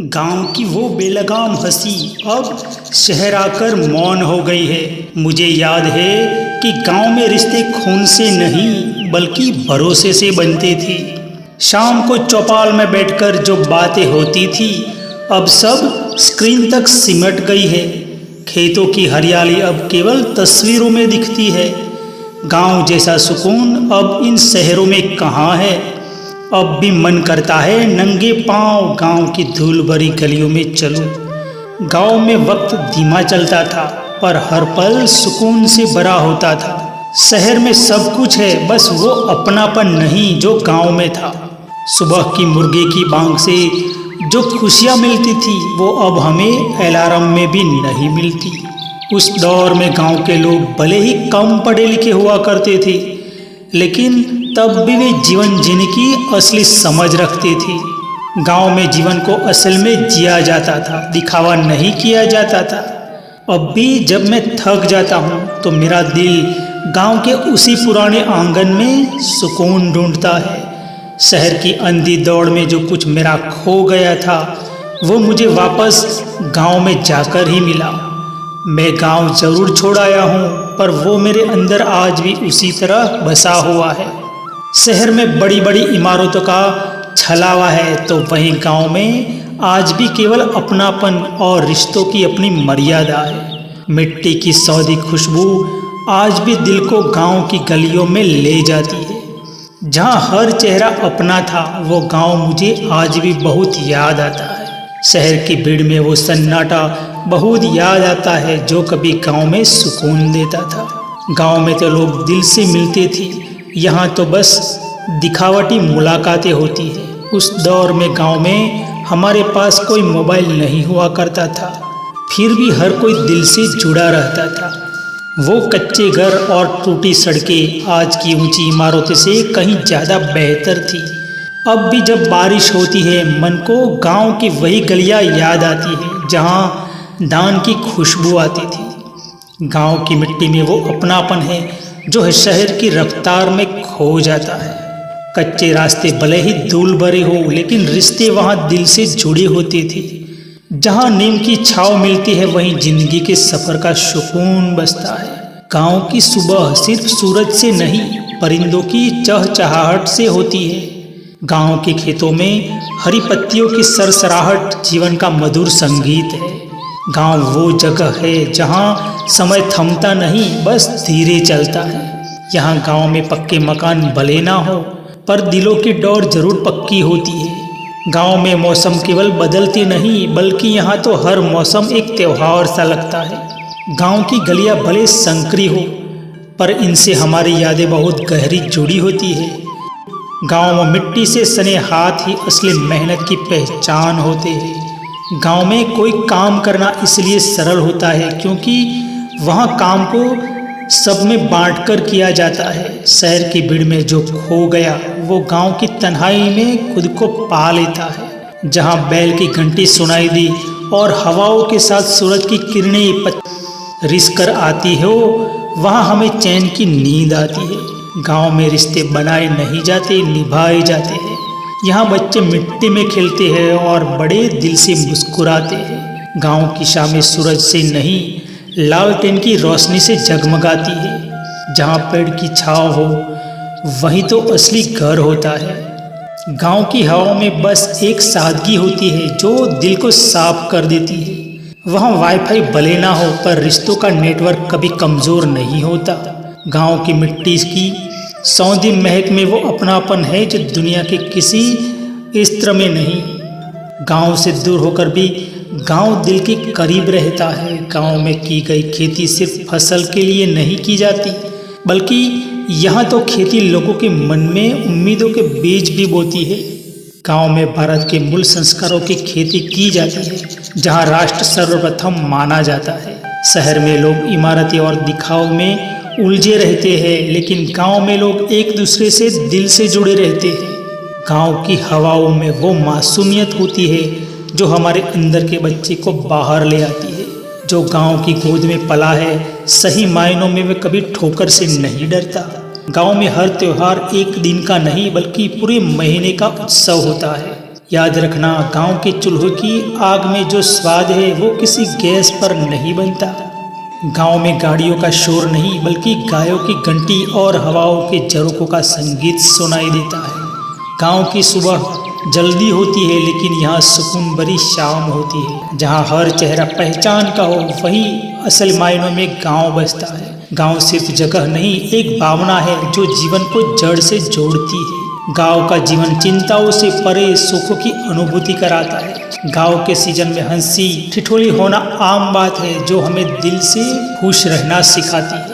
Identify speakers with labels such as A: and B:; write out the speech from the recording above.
A: गांव की वो बेलगाम हंसी अब शहर आकर मौन हो गई है। मुझे याद है कि गांव में रिश्ते खून से नहीं बल्कि भरोसे से बनते थे। शाम को चौपाल में बैठकर जो बातें होती थी अब सब स्क्रीन तक सिमट गई है। खेतों की हरियाली अब केवल तस्वीरों में दिखती है। गांव जैसा सुकून अब इन शहरों में कहाँ है। अब भी मन करता है नंगे पांव गांव की धूल भरी गलियों में चलूं। गांव में वक्त धीमा चलता था पर हर पल सुकून से भरा होता था। शहर में सब कुछ है बस वो अपनापन नहीं जो गांव में था। सुबह की मुर्गे की बांग से जो खुशियाँ मिलती थी वो अब हमें अलार्म में भी नहीं मिलती। उस दौर में गांव के लोग भले ही कम पढ़े लिखे हुआ करते थे लेकिन तब भी वे जीवन जीने की असली समझ रखते थे। गांव में जीवन को असल में जिया जाता था, दिखावा नहीं किया जाता था। अब भी जब मैं थक जाता हूँ तो मेरा दिल गांव के उसी पुराने आंगन में सुकून ढूंढता है। शहर की अंधी दौड़ में जो कुछ मेरा खो गया था वो मुझे वापस गांव में जाकर ही मिला। मैं गांव जरूर छोड़ आया हूँ पर वो मेरे अंदर आज भी उसी तरह बसा हुआ है। शहर में बड़ी बड़ी इमारतों का छलावा है तो वहीं गांव में आज भी केवल अपनापन और रिश्तों की अपनी मर्यादा है। मिट्टी की सौंधी खुशबू आज भी दिल को गांव की गलियों में ले जाती है। जहां हर चेहरा अपना था वो गांव मुझे आज भी बहुत याद आता है। शहर की भीड़ में वो सन्नाटा बहुत याद आता है जो कभी गांव में सुकून देता था। गांव में तो लोग दिल से मिलते थे, यहाँ तो बस दिखावटी मुलाकातें होती है। उस दौर में गांव में हमारे पास कोई मोबाइल नहीं हुआ करता था फिर भी हर कोई दिल से जुड़ा रहता था। वो कच्चे घर और टूटी सड़कें आज की ऊंची इमारतों से कहीं ज़्यादा बेहतर थी। अब भी जब बारिश होती है मन को गांव की वही गलियां याद आती है जहां धान की खुशबू आती थी। गांव की मिट्टी में वो अपनापन है जो शहर की रफ्तार में खो जाता है। कच्चे रास्ते भले ही धूल भरे हो लेकिन रिश्ते वहां दिल से जुड़े होते थे। जहां नीम की छांव मिलती है वहीं जिंदगी के सफर का सुकून बसता है। गांव की सुबह सिर्फ सूरज से नहीं परिंदों की चहचहाहट से होती है। गांव के खेतों में हरी पत्तियों की सरसराहट जीवन का मधुर संगीत है। गांव वो जगह है जहां समय थमता नहीं बस धीरे चलता है। यहाँ गांव में पक्के मकान भले ना हो पर दिलों की डोर जरूर पक्की होती है। गांव में मौसम केवल बदलते नहीं बल्कि यहाँ तो हर मौसम एक त्योहार सा लगता है। गांव की गलियां भले संकरी हो पर इनसे हमारी यादें बहुत गहरी जुड़ी होती है। गांव में मिट्टी से सने हाथ ही असली मेहनत की पहचान होते हैं। गांव में कोई काम करना इसलिए सरल होता है क्योंकि वहाँ काम को सब में बांटकर किया जाता है। शहर की भीड़ में जो खो गया वो गांव की तन्हाई में खुद को पा लेता है। जहाँ बैल की घंटी सुनाई दी और हवाओं के साथ सूरज की किरणें रिस कर आती हो वहाँ हमें चैन की नींद आती है। गांव में रिश्ते बनाए नहीं जाते निभाए जाते हैं। यहाँ बच्चे मिट्टी में खेलते हैं और बड़े दिल से मुस्कुराते हैं। गांव की शामें सूरज से नहीं लालटेन की रोशनी से जगमगाती है। जहाँ पेड़ की छांव हो वहीं तो असली घर होता है। गांव की हवा में बस एक सादगी होती है जो दिल को साफ कर देती है। वहाँ वाईफाई भले ना हो पर रिश्तों का नेटवर्क कभी कमज़ोर नहीं होता। गांव की मिट्टी की सौंधी महक में वो अपनापन है जो दुनिया के किसी स्त्र में नहीं। गांव से दूर होकर भी गांव दिल के करीब रहता है। गांव में की गई खेती सिर्फ फसल के लिए नहीं की जाती बल्कि यहाँ तो खेती लोगों के मन में उम्मीदों के बीज भी बोती है। गांव में भारत के मूल संस्कारों की खेती की जाती है जहाँ राष्ट्र सर्वप्रथम माना जाता है। शहर में लोग इमारतें और दिखाव में उलझे रहते हैं लेकिन गांव में लोग एक दूसरे से दिल से जुड़े रहते हैं। गांव की हवाओं में वो मासूमियत होती है जो हमारे अंदर के बच्चे को बाहर ले आती है। जो गांव की गोद में पला है सही मायनों में वे कभी ठोकर से नहीं डरता। गांव में हर त्योहार एक दिन का नहीं बल्कि पूरे महीने का उत्सव होता है। याद रखना, गांव के चूल्हे की आग में जो स्वाद है वो किसी गैस पर नहीं बनता। गांव में गाड़ियों का शोर नहीं, बल्कि गायों की घंटी और हवाओं के झरोकों का संगीत सुनाई देता है। गांव की सुबह जल्दी होती है, लेकिन यहाँ सुकून भरी शाम होती है। जहाँ हर चेहरा पहचान का हो, वही असल मायनों में गांव बसता है। गांव सिर्फ जगह नहीं, एक भावना है जो जीवन को जड़ से जोड़ती है। गांव का जीवन चिंताओं से परे सुखों की अनुभूति कराता है। गांव के सीजन में हंसी ठिठोली होना आम बात है, जो हमें दिल से खुश रहना सिखाती है।